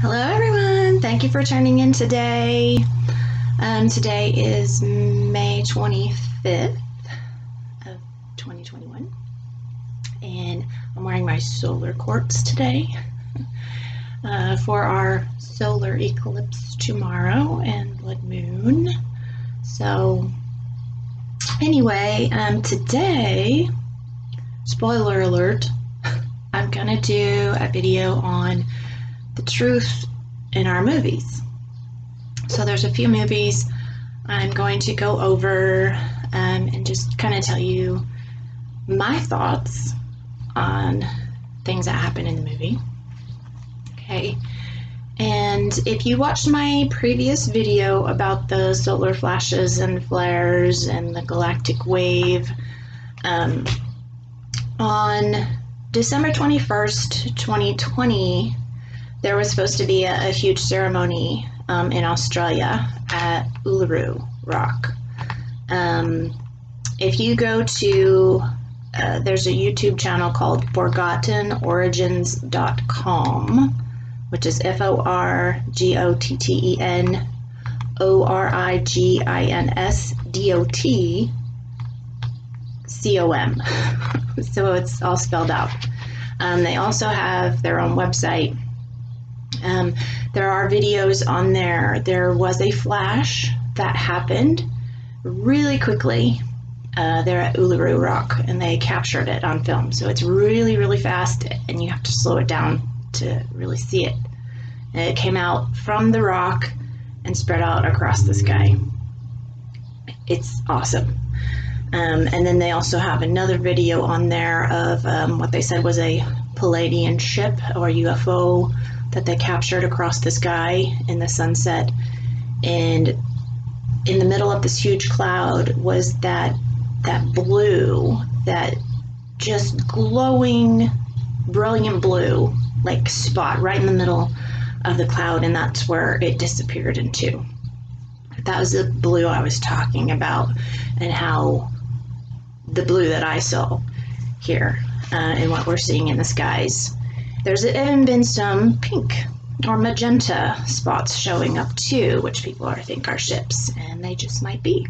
Hello everyone, thank you for tuning in today. Today is May 25th of 2021 and I'm wearing my solar quartz today for our solar eclipse tomorrow and blood moon. So anyway, today, spoiler alert, I'm gonna do a video on the truth in our movies. So there's a few movies I'm going to go over and just kind of tell you my thoughts on things that happen in the movie. Okay, and if you watched my previous video about the solar flashes and flares and the galactic wave, on December 21st, 2020, there was supposed to be a huge ceremony in Australia at Uluru Rock. If you go to, there's a YouTube channel called ForgottenOrigins.com, which is ForgottenOrigins.com. So it's all spelled out. They also have their own website. There are videos on there. There was a flash that happened really quickly there at Uluru Rock, and they captured it on film. So it's really, really fast, and you have to slow it down to really see it. And it came out from the rock and spread out across the sky. It's awesome. And then they also have another video on there of what they said was a Palladian ship or UFO that they captured across the sky in the sunset, and in the middle of this huge cloud was that blue, that just glowing, brilliant blue, like spot right in the middle of the cloud, and that's where it disappeared into. That was the blue I was talking about, and how the blue that I saw here and what we're seeing in the skies. There's even been some pink or magenta spots showing up too, which people think are ships, and they just might be.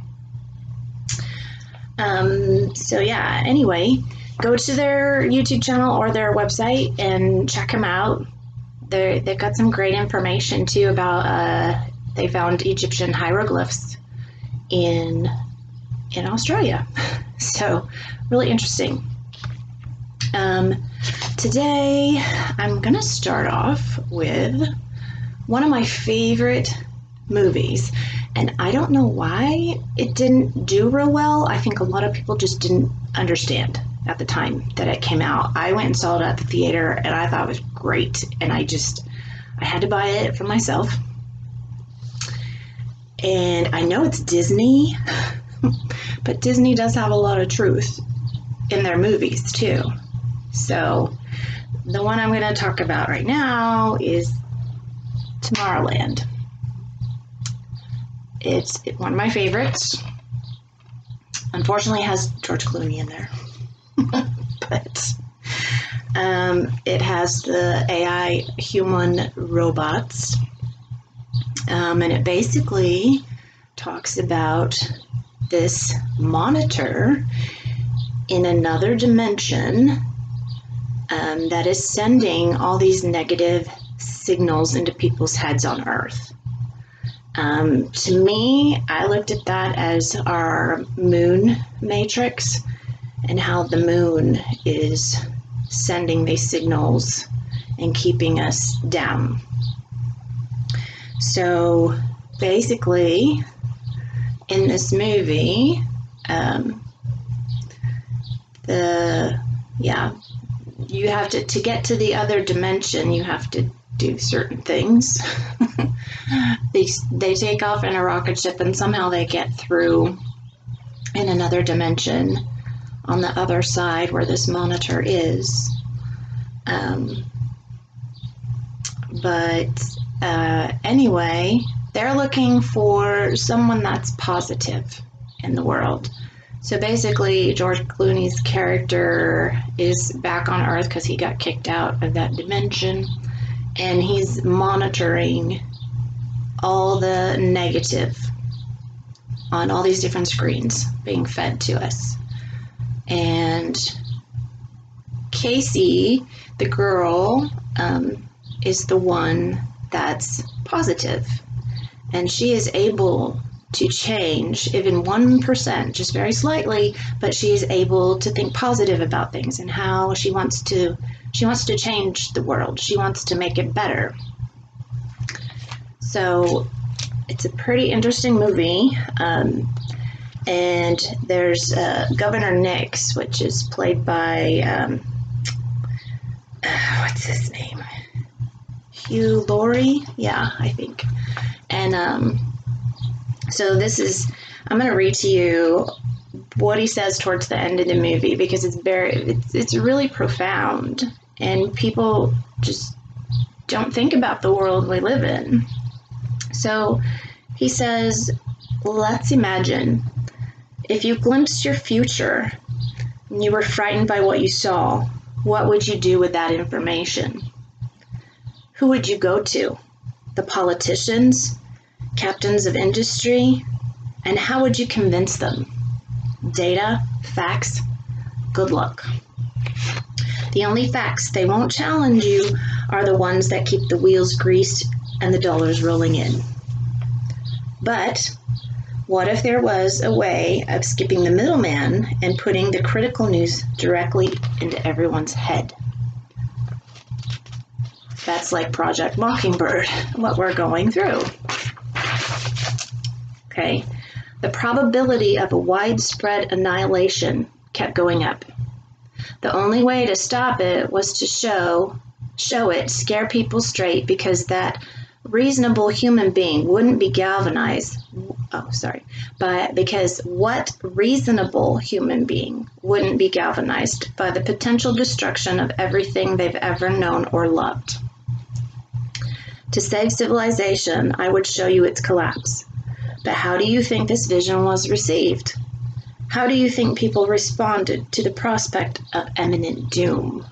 So yeah, anyway, go to their YouTube channel or their website and check them out. They've got some great information too about, they found Egyptian hieroglyphs in Australia. So really interesting. Today I'm gonna start off with one of my favorite movies, and I don't know why it didn't do real well. I think a lot of people just didn't understand at the time that it came out. I went and saw it at the theater and I thought it was great, and I had to buy it for myself. And I know it's Disney, but Disney does have a lot of truth in their movies too. So the one I'm going to talk about right now is Tomorrowland. It's one of my favorites. Unfortunately, it has George Clooney in there. But it has the AI human robots. And it basically talks about this monitor in another dimension that is sending all these negative signals into people's heads on Earth. To me, I looked at that as our moon matrix and how the moon is sending these signals and keeping us down. So basically, in this movie, you have to get to the other dimension, you have to do certain things. They take off in a rocket ship and somehow they get through in another dimension on the other side where this monitor is. Anyway, they're looking for someone that's positive in the world. So basically, George Clooney's character is back on Earth because he got kicked out of that dimension, and he's monitoring all the negative on all these different screens being fed to us. And Casey, the girl, is the one that's positive, and she is able to change even 1%, just very slightly, but she is able to think positive about things and how she wants to change the world. She wants to make it better. So it's a pretty interesting movie. And there's Governor Nix, which is played by what's his name? Hugh Laurie? Yeah, I think. And so this is, I'm going to read to you what he says towards the end of the movie, because it's really profound, and people just don't think about the world we live in. So he says, let's imagine if you glimpsed your future and you were frightened by what you saw, what would you do with that information? Who would you go to? The politicians? Captains of industry? And how would you convince them? Data? Facts? Good luck. The only facts they won't challenge you are the ones that keep the wheels greased and the dollars rolling in. But what if there was a way of skipping the middleman and putting the critical news directly into everyone's head? That's like Project Mockingbird, what we're going through. Okay, the probability of a widespread annihilation kept going up. The only way to stop it was to show it, scare people straight, because that reasonable human being wouldn't be galvanized. Because what reasonable human being wouldn't be galvanized by the potential destruction of everything they've ever known or loved? To save civilization, I would show you its collapse. But how do you think this vision was received? How do you think people responded to the prospect of imminent doom?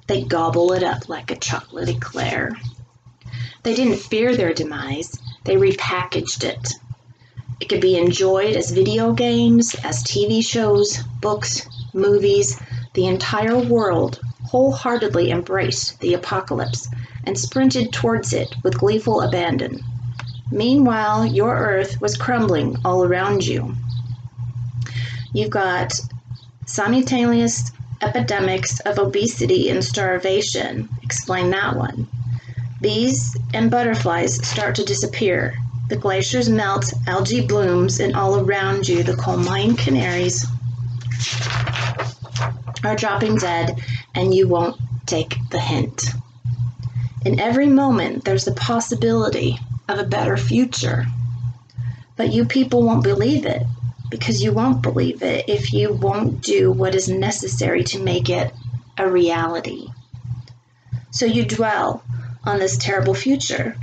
They gobble it up like a chocolate eclair. They didn't fear their demise, they repackaged it. It could be enjoyed as video games, as TV shows, books, movies. The entire world wholeheartedly embraced the apocalypse and sprinted towards it with gleeful abandon. Meanwhile, your Earth was crumbling all around you. You've got simultaneous epidemics of obesity and starvation. Explain that one. Bees and butterflies start to disappear. The glaciers melt, algae blooms, and all around you the coal mine canaries are dropping dead, and you won't take the hint. In every moment, there's the possibility of a better future. But you people won't believe it, because you won't believe it if you won't do what is necessary to make it a reality. So you dwell on this terrible future.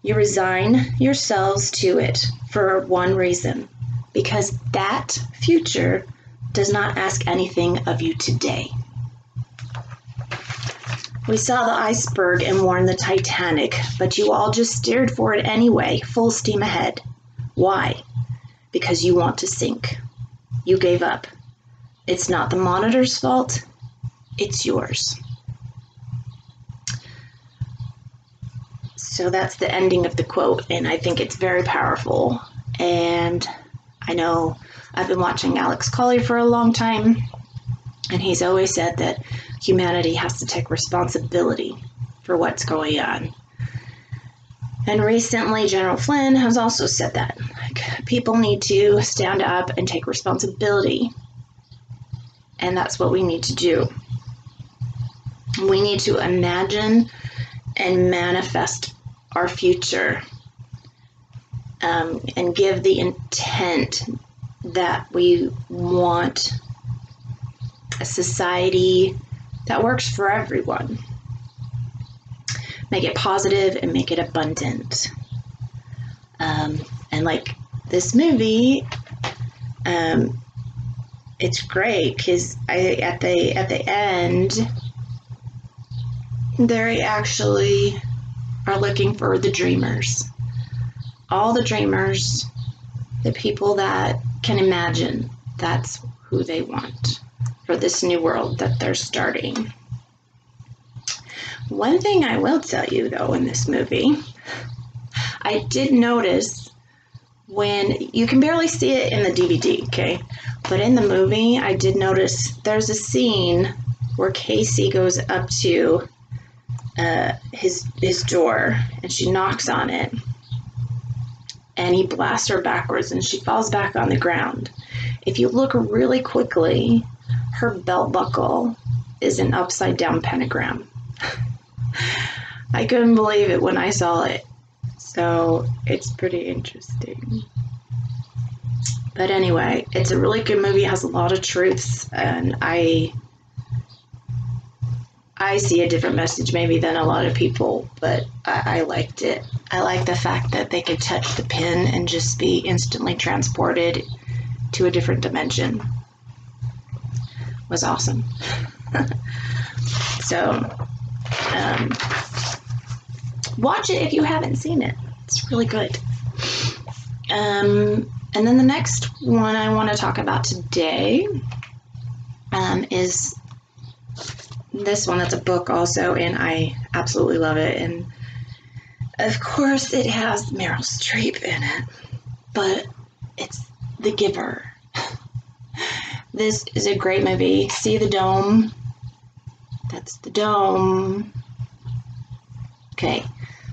You resign yourselves to it for one reason, because that future does not ask anything of you today. We saw the iceberg and warned the Titanic, but you all just steered for it anyway, full steam ahead. Why? Because you want to sink. You gave up. It's not the monitor's fault, it's yours. So that's the ending of the quote, and I think it's very powerful. And I know I've been watching Alex Collier for a long time, and he's always said that humanity has to take responsibility for what's going on. And recently, General Flynn has also said that. Like, people need to stand up and take responsibility. And that's what we need to do. We need to imagine and manifest our future, and give the intent that we want a society that works for everyone. Make it positive and make it abundant. And like this movie, it's great because at the end, they actually are looking for the dreamers. All the dreamers, the people that can imagine, that's who they want for this new world that they're starting. One thing I will tell you, though, in this movie, I did notice when you can barely see it in the DVD, okay? But in the movie, I did notice there's a scene where Casey goes up to his door and she knocks on it, and he blasts her backwards and she falls back on the ground. If you look really quickly, her belt buckle is an upside down pentagram. I couldn't believe it when I saw it. So it's pretty interesting. But anyway, it's a really good movie. It has a lot of truths, and I see a different message maybe than a lot of people, but I liked it. I like the fact that they could touch the pin and just be instantly transported to a different dimension. It was awesome. So, watch it if you haven't seen it. It's really good. And then the next one I want to talk about today is this one. That's a book also, and I absolutely love it. And of course it has Meryl Streep in it, but it's The Giver. This is a great movie. See the dome? That's the dome. Okay,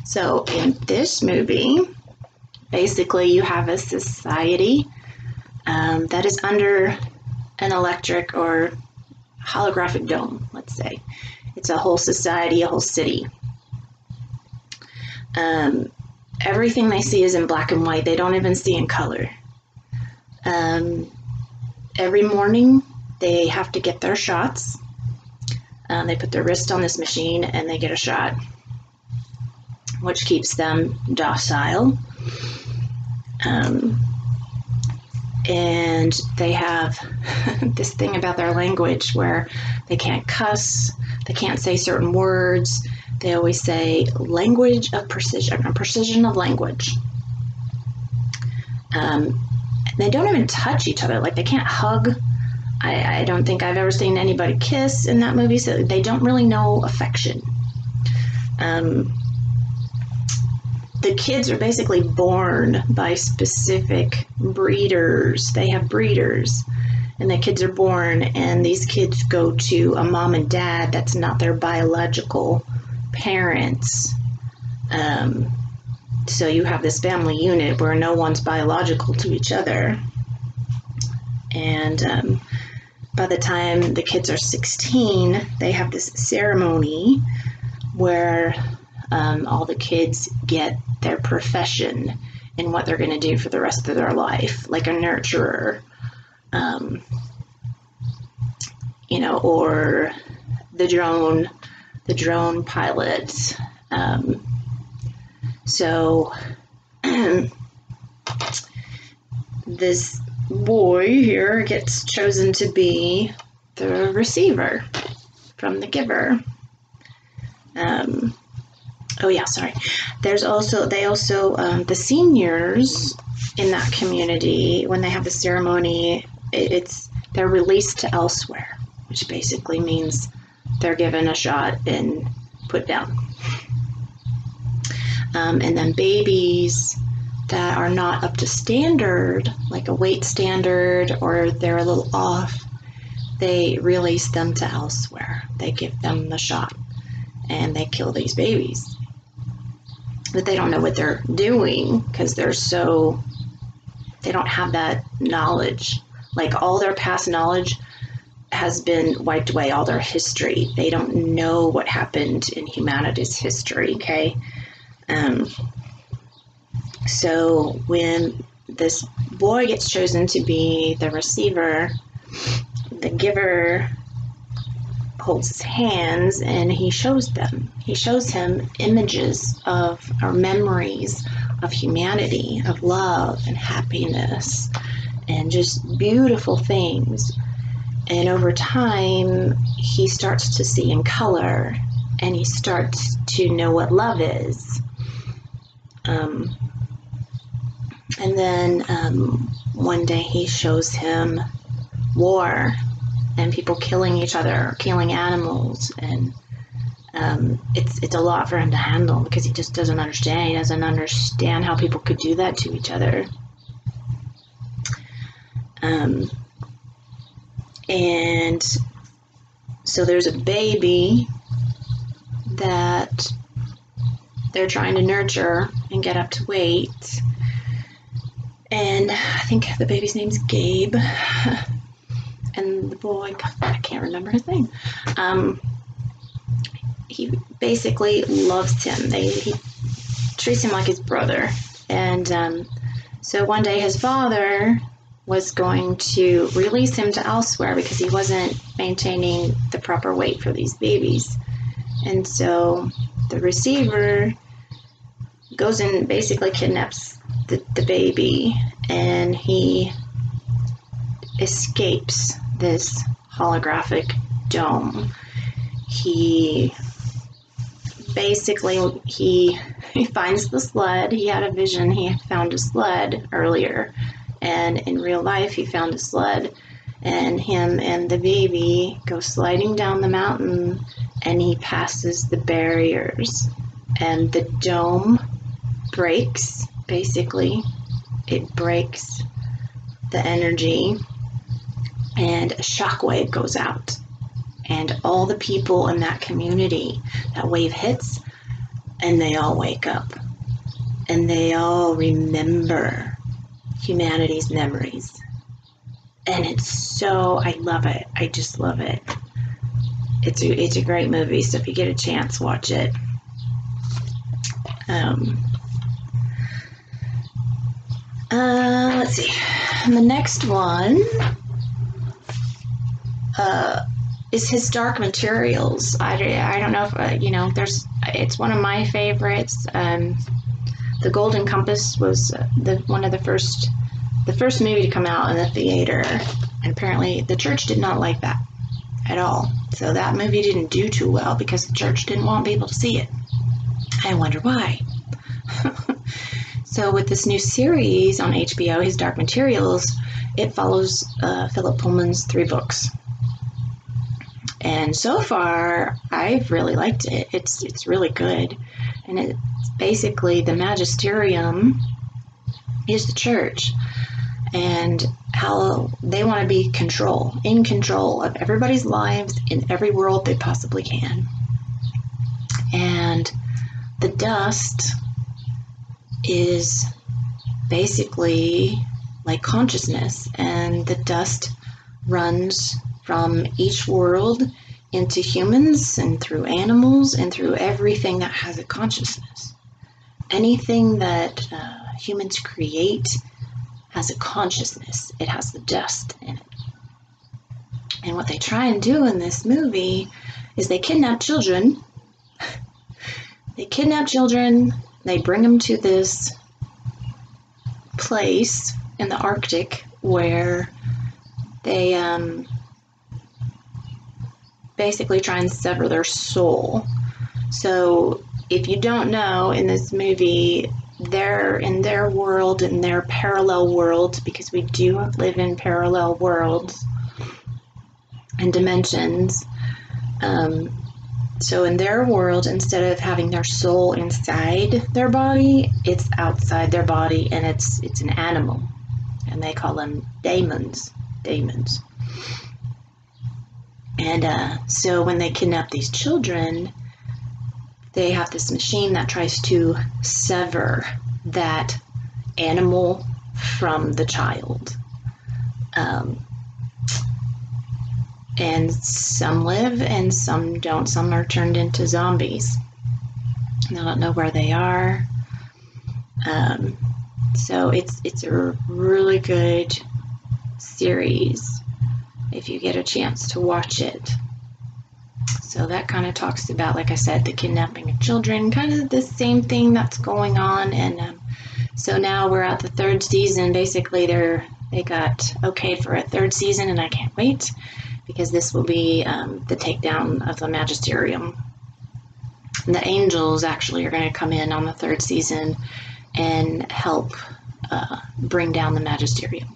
so in this movie, basically you have a society that is under an electric or holographic dome, let's say. It's a whole society, a whole city. Everything they see is in black and white. They don't even see in color. Every morning they have to get their shots. They put their wrist on this machine and they get a shot, which keeps them docile. And they have this thing about their language where they can't cuss, they can't say certain words. They always say language of precision, or precision of language. They don't even touch each other, like they can't hug. I don't think I've ever seen anybody kiss in that movie, so they don't really know affection. The kids are basically born by specific breeders. They have breeders, and the kids are born, and these kids go to a mom and dad that's not their biological parents. So you have this family unit where no one's biological to each other. And by the time the kids are 16, they have this ceremony where all the kids get their profession and what they're going to do for the rest of their life, like a nurturer, or the drone pilot. So this boy here gets chosen to be the receiver from The Giver. Oh yeah, sorry. They also the seniors in that community, when they have the ceremony, they're released to elsewhere, which basically means they're given a shot and put down. And then babies that are not up to standard, like a weight standard, or they're a little off, they release them to elsewhere. They give them the shot and they kill these babies. But they don't know what they're doing because they don't have that knowledge. Like, all their past knowledge has been wiped away, all their history. They don't know what happened in humanity's history, okay? So when this boy gets chosen to be the receiver, The Giver holds his hands and he shows him images of, or memories of humanity, of love and happiness and just beautiful things. And over time he starts to see in color, and he starts to know what love is. And then one day he shows him war and people killing each other, killing animals, and it's a lot for him to handle because he just doesn't understand. He doesn't understand how people could do that to each other. And so there's a baby that they're trying to nurture and get up to weight. And I think the baby's name's Gabe. And the boy, I can't remember his name. He basically loves him. He treats him like his brother. And so one day his father was going to release him to elsewhere because he wasn't maintaining the proper weight for these babies. And so the receiver goes and basically kidnaps the baby, and he escapes this holographic dome. He basically, he finds the sled. He had a vision. He found a sled earlier, and in real life he found a sled, and him and the baby go sliding down the mountain, and he passes the barriers, and the dome breaks. Basically, it breaks the energy, and a shockwave goes out, and all the people in that community, that wave hits, and they all wake up, and they all remember humanity's memories. And it's so, I love it. I just love it. It's a great movie, so if you get a chance, watch it. Let's see. And the next one is his Dark Materials. I don't know if it's one of my favorites. The Golden Compass was one of the first movie to come out in the theater, and apparently the church did not like that at all. So that movie didn't do too well because the church didn't want people to see it. I wonder why. So with this new series on HBO, his Dark Materials, it follows Philip Pullman's 3 books. And so far, I've really liked it. It's really good. And it's basically the magisterium is the church, and how they want to be in control of everybody's lives in every world they possibly can. And the dust is basically like consciousness, and the dust runs from each world into humans and through animals and through everything that has a consciousness. Anything that humans create has a consciousness. It has the dust in it. And what they try and do in this movie is they kidnap children. They bring them to this place in the Arctic where they basically try and sever their soul. So if you don't know, in this movie, they're in their world, in their parallel world, because we do live in parallel worlds and dimensions. So in their world, instead of having their soul inside their body, it's outside their body, and it's an animal, and they call them daemons. And so when they kidnap these children, they have this machine that tries to sever that animal from the child. And some live and some don't. Some are turned into zombies. They don't know where they are. So it's a really good series if you get a chance to watch it. So that kind of talks about, like I said, the kidnapping of children, kind of the same thing that's going on. And so now we're at the 3rd season. Basically, they got okay for a 3rd season, and I can't wait, because this will be the takedown of the magisterium. And the angels actually are going to come in on the 3rd season and help bring down the Magisterium.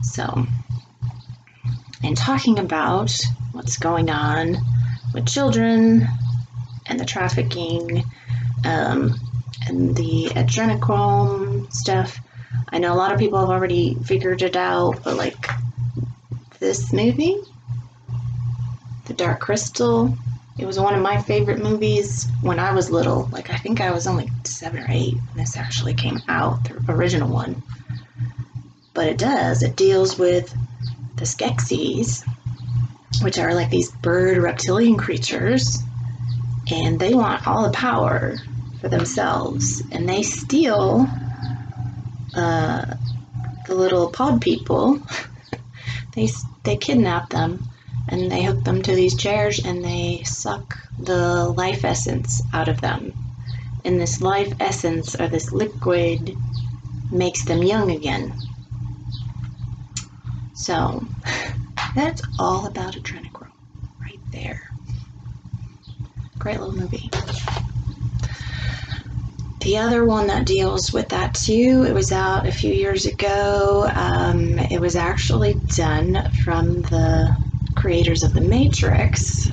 So, and talking about what's going on with children and the trafficking and the adrenochrome stuff, I know a lot of people have already figured it out, but like this movie, The Dark Crystal, it was one of my favorite movies when I was little. Like, I think I was only 7 or 8 when this actually came out, the original one. But it deals with the Skeksis, which are like these bird reptilian creatures, and they want all the power for themselves, and they steal the little pod people. they kidnap them, and they hook them to these chairs, and they suck the life essence out of them. And this life essence, or this liquid, makes them young again. So, that's all about adrenochrome, right there. Great little movie. The other one that deals with that too, it was out a few years ago. It was actually done from the creators of The Matrix.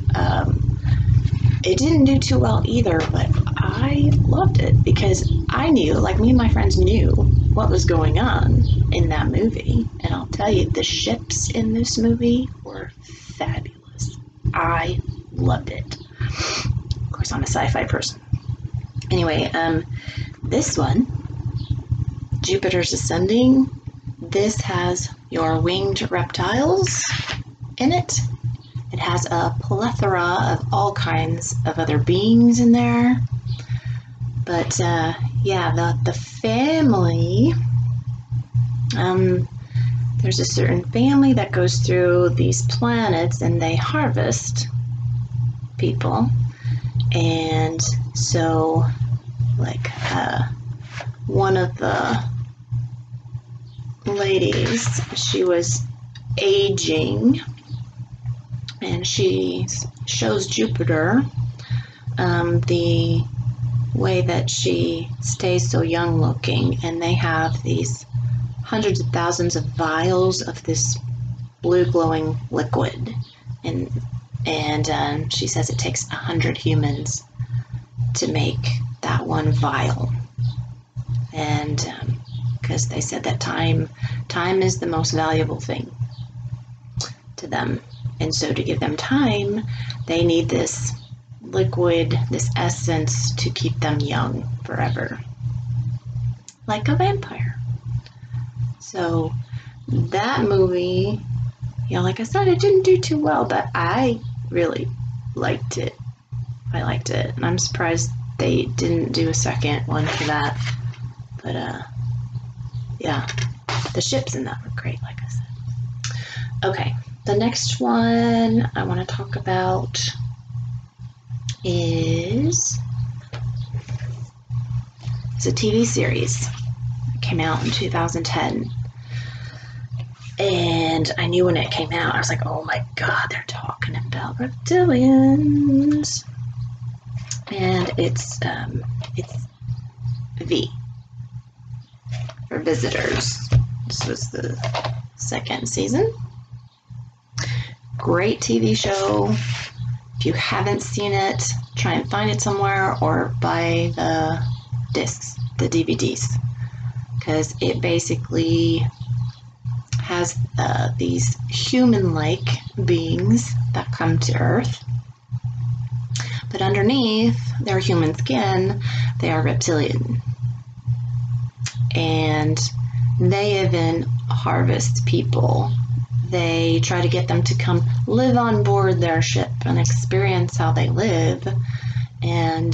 It didn't do too well either, but I loved it because I knew, like me and my friends knew what was going on in that movie. And I'll tell you, the ships in this movie were fabulous. I loved it. Of course, I'm a sci-fi person. Anyway, this one, Jupiter's Ascending, this has your winged reptiles in it. It has a plethora of all kinds of other beings in there. But yeah, the family, there's a certain family that goes through these planets and they harvest people. And so, like, one of the ladies, she was aging, and she shows Jupiter the way that she stays so young looking, and they have these hundreds of thousands of vials of this blue glowing liquid, and she says it takes 100 humans to make that one vial. And because they said that time is the most valuable thing to them, and so to give them time, they need this liquid, this essence, to keep them young forever, like a vampire. So that movie, you know, like I said, it didn't do too well, but I really liked it. I liked it, and I'm surprised they didn't do a second one for that. But yeah, the ships in that were great, like I said. Okay, the next one I want to talk about is a TV series. It came out in 2010. And I knew when it came out, I was like, oh my god, they're talking about reptilians. And it's V, for Visitors. This was the second season. Great TV show. If you haven't seen it, try and find it somewhere or buy the discs, the DVDs, because it basically has these human-like beings that come to Earth, but underneath their human skin, they are reptilian, and they even harvest people. They try to get them to come live on board their ship and experience how they live, and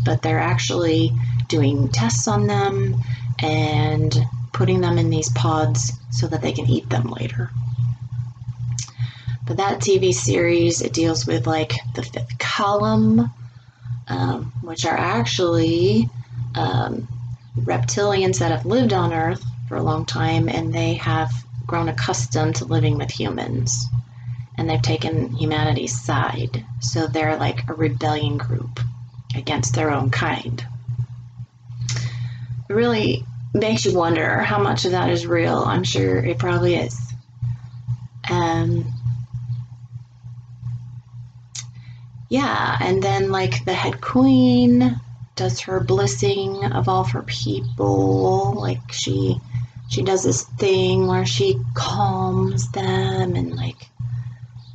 but they're actually doing tests on them and putting them in these pods so that they can eat them later. But that TV series, it deals with like the fifth column, which are actually reptilians that have lived on Earth for a long time, and they have grown accustomed to living with humans, and they've taken humanity's side. So they're like a rebellion group against their own kind. really makes you wonder how much of that is real. I'm sure it probably is. Yeah, and then like the head queen does her blessing of all of her people. Like she does this thing where she calms them and like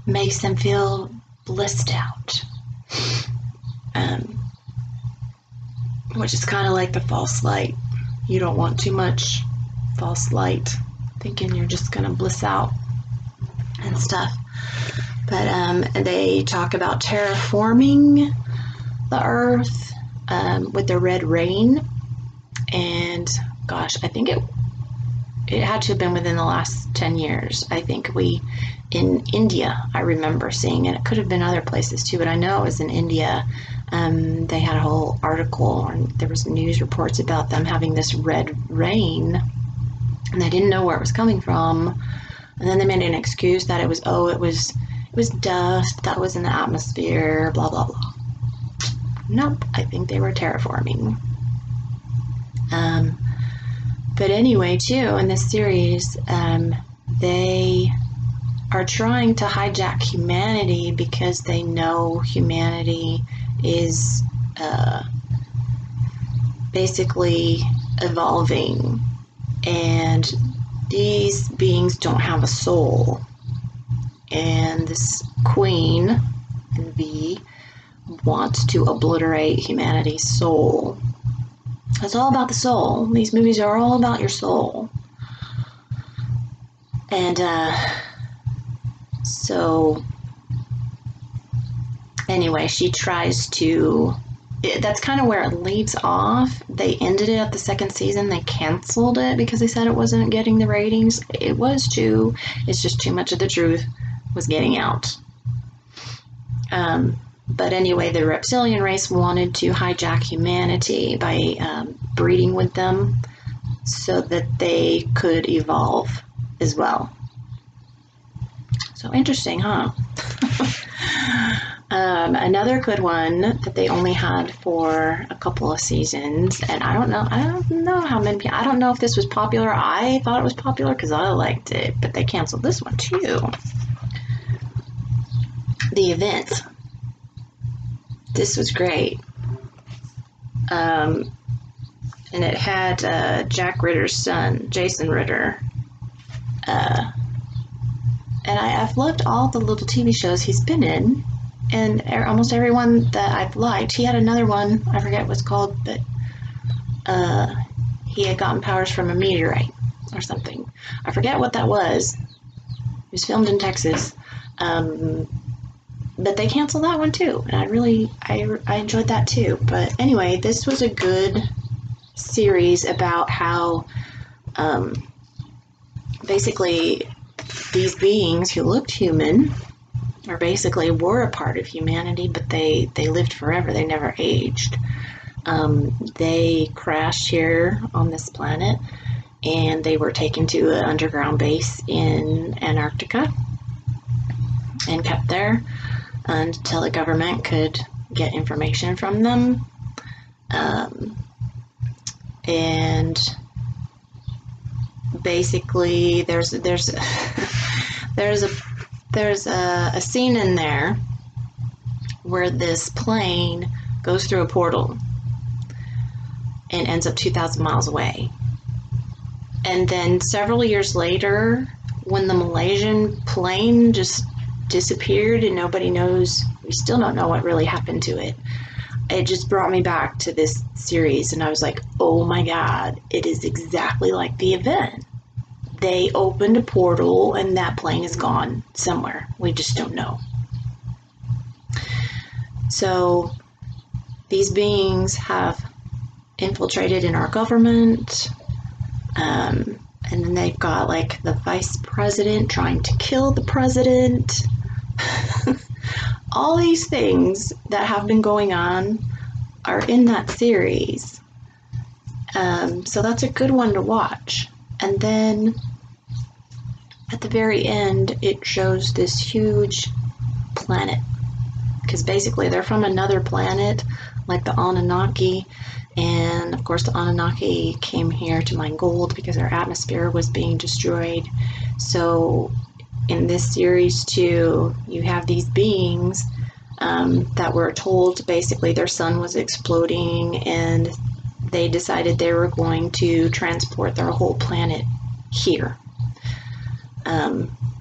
makes them feel blissed out. Which is kind of like the false light. You don't want too much false light, thinking you're just gonna bliss out and stuff. But they talk about terraforming the earth with the red rain, and gosh, I think it had to have been within the last 10 years. I think in India, I remember seeing it. It could have been other places too, but I know it was in India. They had a whole article, and there was news reports about them having this red rain, and they didn't know where it was coming from. And then they made an excuse that it was dust that was in the atmosphere, blah, blah, blah. Nope, I think they were terraforming. But anyway, too, in this series, they are trying to hijack humanity because they know humanity is basically evolving, and these beings don't have a soul. And this queen, V, wants to obliterate humanity's soul. It's all about the soul. These movies are all about your soul. And so anyway, she tries to, that's kind of where it leaves off. They ended it at the second season. They canceled it because they said it wasn't getting the ratings. It was too. It's just too much of the truth was getting out. But anyway, the reptilian race wanted to hijack humanity by breeding with them so that they could evolve as well. So interesting, huh? Another good one that they only had for a couple of seasons, and I don't know how many people, I don't know if this was popular. I thought it was popular because I liked it, but they canceled this one too. The Event. This was great. And it had Jack Ritter's son, Jason Ritter. And I've loved all the little TV shows he's been in, and almost every one that I've liked. He had another one, I forget what it's called, but he had gotten powers from a meteorite or something. I forget what that was. It was filmed in Texas. But they canceled that one too, and I enjoyed that too. But anyway, this was a good series about how basically these beings who looked human, or basically were a part of humanity, but they lived forever. They never aged. They crashed here on this planet, and they were taken to an underground base in Antarctica and kept there until the government could get information from them. And basically there's a scene in there where this plane goes through a portal and ends up 2,000 miles away. And then several years later, when the Malaysian plane just disappeared and nobody knows, we still don't know what really happened to it. It just brought me back to this series, and I was like, oh my god, it is exactly like The Event. They opened a portal and that plane is gone somewhere. We just don't know. So these beings have infiltrated in our government, and then they've got like the vice president trying to kill the president. All these things that have been going on are in that series. So that's a good one to watch. And then at the very end, it shows this huge planet. Because basically they're from another planet, like the Anunnaki, And of course, the Anunnaki came here to mine gold because our atmosphere was being destroyed. So in this series too, you have these beings that were told basically their sun was exploding, and they decided they were going to transport their whole planet here,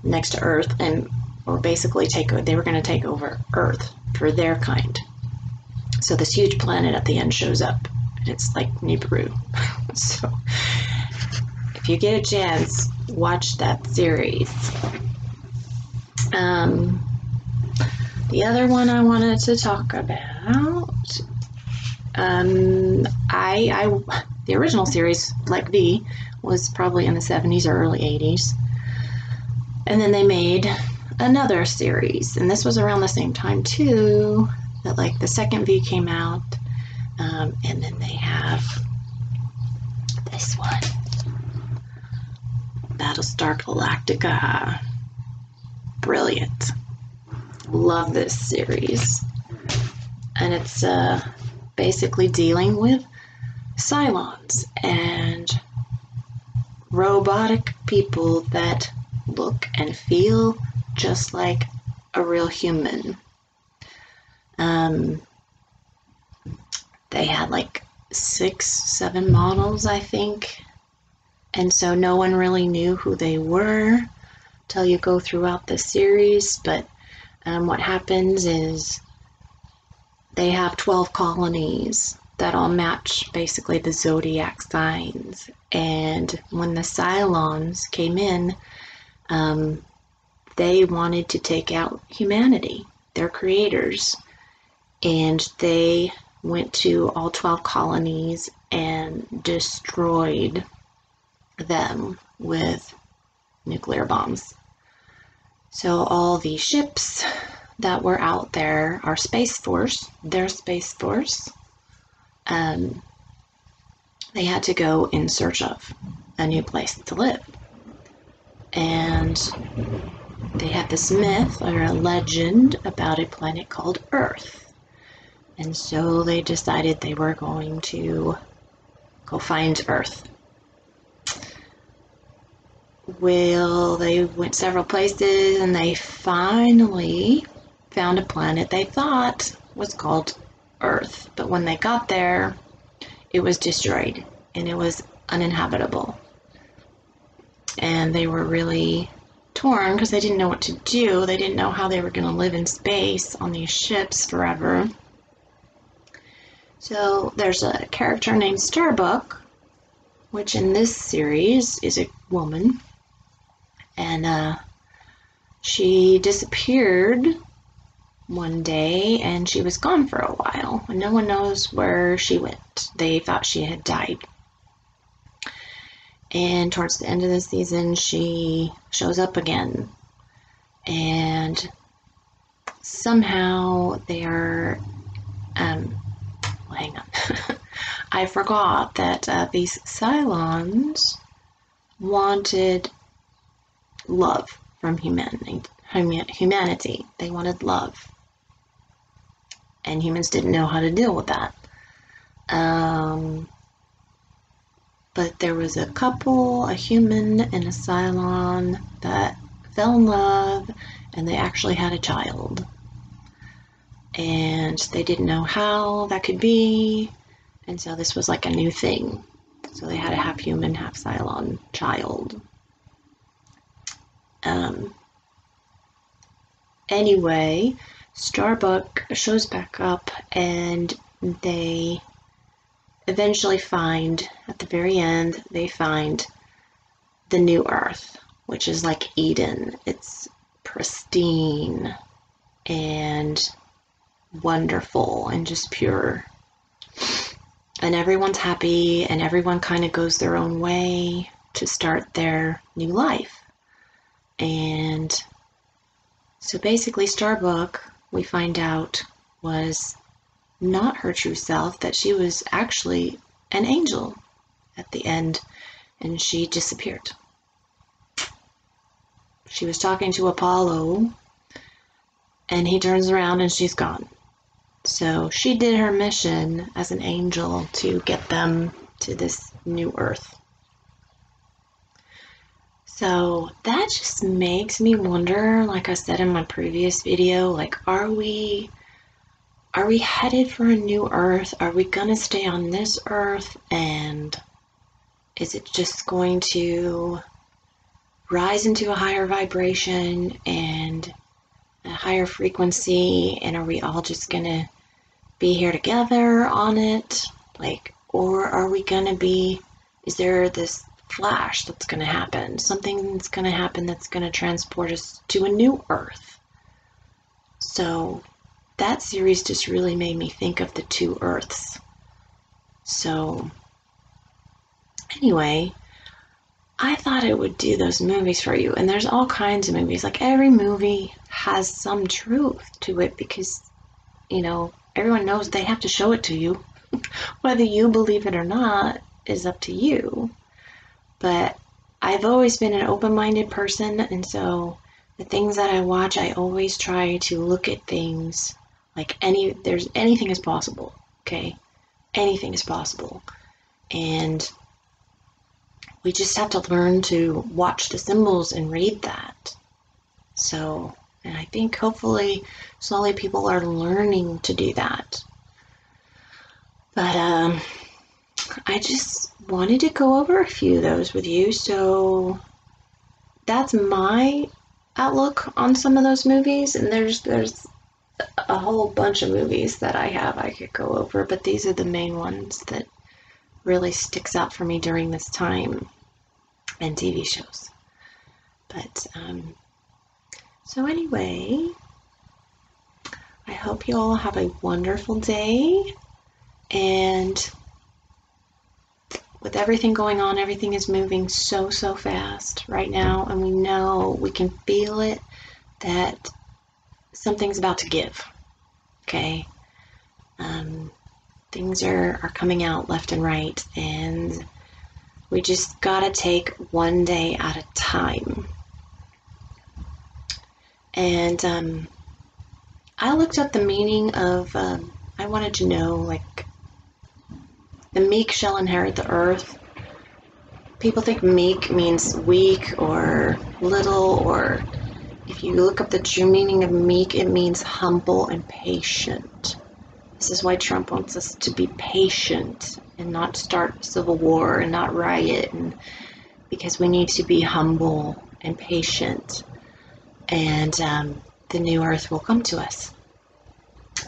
next to Earth, or basically they were going to take over Earth for their kind. So this huge planet at the end shows up. It's like Nibiru. So if you get a chance, watch that series. The other one I wanted to talk about, the original series, like V, was probably in the 70s or early 80s. And then they made another series, and this was around the same time too, that like the second V came out. And then they have this one, Battlestar Galactica. Brilliant. Love this series. And it's basically dealing with Cylons and robotic people that look and feel just like a real human. They had like 6-7 models, I think, and so no one really knew who they were till you go throughout the series. But what happens is they have 12 colonies that all match basically the zodiac signs, and when the Cylons came in, they wanted to take out humanity, their creators, and they went to all 12 colonies and destroyed them with nuclear bombs. So all the ships that were out there, our Space Force, their Space Force, they had to go in search of a new place to live. And they had this myth or a legend about a planet called Earth. And so they decided they were going to go find Earth. Well, they went several places and they finally found a planet they thought was called Earth. But when they got there, it was destroyed and it was uninhabitable. And they were really torn because they didn't know what to do. They didn't know how they were going to live in space on these ships forever. So there's a character named Starbuck, which in this series is a woman, and she disappeared one day and she was gone for a while, and no one knows where she went. They thought she had died. And towards the end of the season, she shows up again, and somehow they are hang on. I forgot that these Cylons wanted love from humanity. They wanted love. And humans didn't know how to deal with that. But there was a couple, a human and a Cylon, that fell in love, and they actually had a child. And they didn't know how that could be, and so this was like a new thing. So they had a half human, half Cylon child. Anyway, Starbuck shows back up, and they eventually find, at the very end, they find the new Earth, which is like Eden. It's pristine and wonderful and just pure. And everyone's happy, and everyone kind of goes their own way to start their new life. And so basically Starbuck, we find out, was not her true self, that she was actually an angel at the end, and she disappeared. She was talking to Apollo, and he turns around and she's gone. So she did her mission as an angel to get them to this new Earth. So that just makes me wonder, like I said in my previous video, like are we headed for a new Earth? Are we gonna stay on this Earth, and is it just going to rise into a higher vibration and a higher frequency, and are we all just gonna be here together on it? Like, or are we gonna be, is there this flash that's gonna happen, something that's gonna happen that's gonna transport us to a new Earth? So that series just really made me think of the two Earths. So anyway, I thought it would do those movies for you. And there's all kinds of movies. Like every movie has some truth to it because, you know, everyone knows they have to show it to you. Whether you believe it or not is up to you. But I've always been an open-minded person, and so the things that I watch, I always try to look at things like anything is possible, okay? Anything is possible. And we just have to learn to watch the symbols and read that. So, and I think hopefully slowly people are learning to do that. But I just wanted to go over a few of those with you. So that's my outlook on some of those movies, and there's a whole bunch of movies that I could go over, but these are the main ones that really sticks out for me during this time, and TV shows. But so anyway, I hope you all have a wonderful day, and with everything going on, everything is moving so fast right now, and we know, we can feel it, that something's about to give, okay? Things are coming out left and right, and we just gotta take one day at a time. And I looked up the meaning of, I wanted to know, like, the meek shall inherit the earth. People think meek means weak or little, or if you look up the true meaning of meek, it means humble and patient. This is why Trump wants us to be patient and not start civil war and not riot, and because we need to be humble and patient, and the new earth will come to us.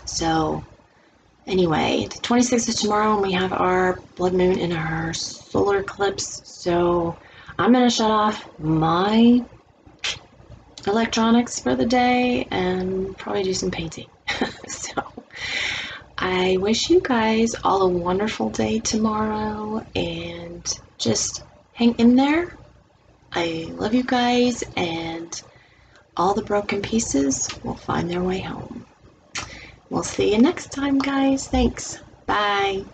So anyway, the 26th is tomorrow, and we have our blood moon and our solar eclipse. So I'm going to shut off my electronics for the day and probably do some painting. So I wish you guys all a wonderful day tomorrow, and just hang in there. I love you guys, and all the broken pieces will find their way home. We'll see you next time, guys. Thanks. Bye.